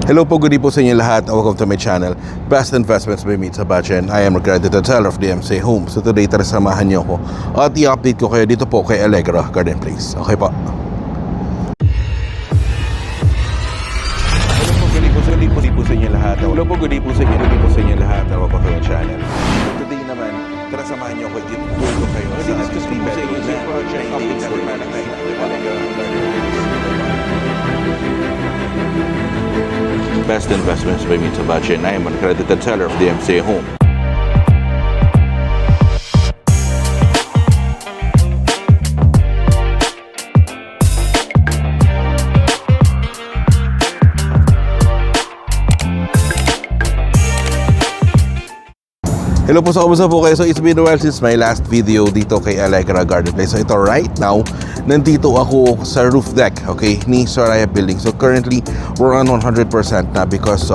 Hello po, good day po sa inyo lahat. Welcome to my channel, Best Investments by Meet Sabachen. I am accredited seller of DMCA Homes. So today, tara samahan niyo ako at i-update ko kayo dito po kay Allegra Garden Place. Okay po. Hello po, good day po sa inyo lahat. Hello po, good day po sa inyo lahat. Welcome to my channel. So today naman, tara samahan niyo ako i-update ko kayo sa discuss po sa inyo sa project updates for Malakay na Allegra Garden Place. Best Investments by Meet Sabachen. I am an accredited seller of DMCA Home. Hello po, kumusta po kayo? So it's been a while since my last video dito kay Allegra Garden Place. So ito right now, nandito ako sa roof deck, okay, ni Soraya Building. So currently, we're on 100% na because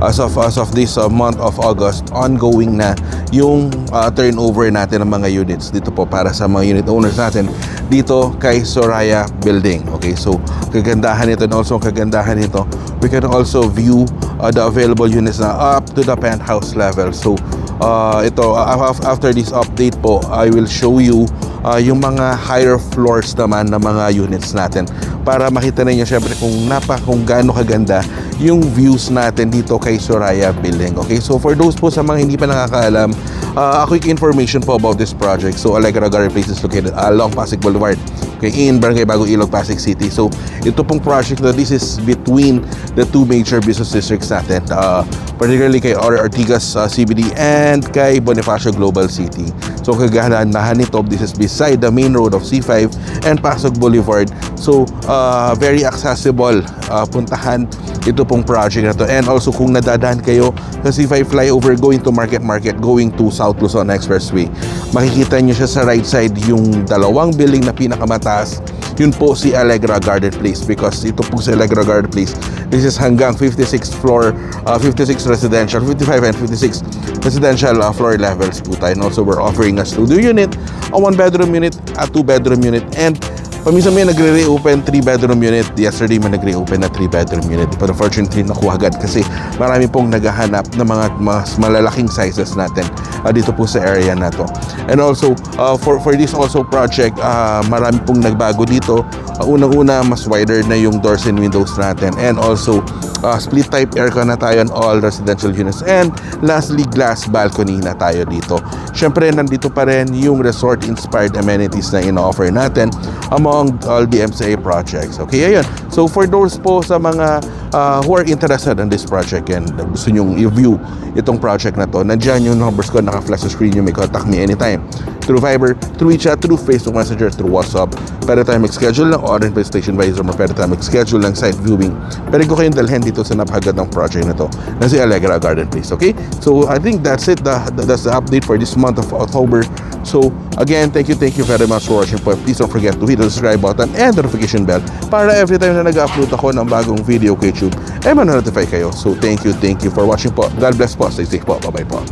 as of this month of August, ongoing na yung turnover natin ng mga units dito po para sa mga unit owners natin dito kay Soraya Building. Okay, so kagandahan nito and also kagandahan nito, we can also view the available units na up to the penthouse level. So ito, after this update po, I will show you yung mga higher floors naman ng mga units natin para makita ninyo syempre kung gaano kaganda yung views natin dito kay Soraya Building. Okay, so for those po sa mga hindi pa nakakaalam, a quick information po about this project. So Allegra Garden Place is located along Pasig Boulevard, okay, in Barangay Bagong Ilog, Pasig City. So ito pong project na this is between the two major business districts natin, particularly kay Ortigas CBD and kay Bonifacio Global City. So kagandahan nito, this is beside the main road of C5 and Pasig Boulevard. So very accessible puntahan ito pong project na to. And also kung nadadaan kayo sa C5 flyover going to Market, going to South Luzon Expressway, makikita nyo siya sa right side yung dalawang building na pinakamataas. Yun po si Allegra Garden Place, because ito po si Allegra Garden Place, this is hanggang 56 floor, 56 residential, 55 and 56 residential floor levels po tayo. And also we're offering a studio unit, a 1-bedroom unit, a 2-bedroom unit, and paminsan may nagre-reopen 3-bedroom unit. Yesterday may nagre-open na 3-bedroom unit, but unfortunately nakuha agad kasi marami pong naghahanap ng mga mas malalaking sizes natin dito po sa area na to. And also for this also project, marami pong nagbago dito. Unang-una, mas wider na yung doors and windows natin, and also split type aircon na tayo on all residential units, and lastly glass balcony na tayo dito. Syempre nandito pa rin yung resort inspired amenities na ino-offer natin among all DMCA projects. Okay, ayun. So for those po sa mga who are interested in this project and gusto nyong i-view itong project na to, nandiyan yung numbers ko, naka-flash sa screen nyo. May contact me anytime through Viber, through WeChat, through Facebook Messenger, through WhatsApp. Pwede tayo mag-schedule ng or Station Advisor, pwede tayo mag-schedule ng site viewing. Pwede ko kayong dalhin dito sa napakagandang project na to na si Allegra Garden Place. Okay, so I think that's it. That's the update for this month of October. So again, thank you very much for watching po. Please don't forget to hit the subscribe button and the notification bell para every time na nag-upload ako ng bagong video kay YouTube ay ma-notify kayo. So thank you for watching po. God bless po. Stay safe po. Bye-bye po.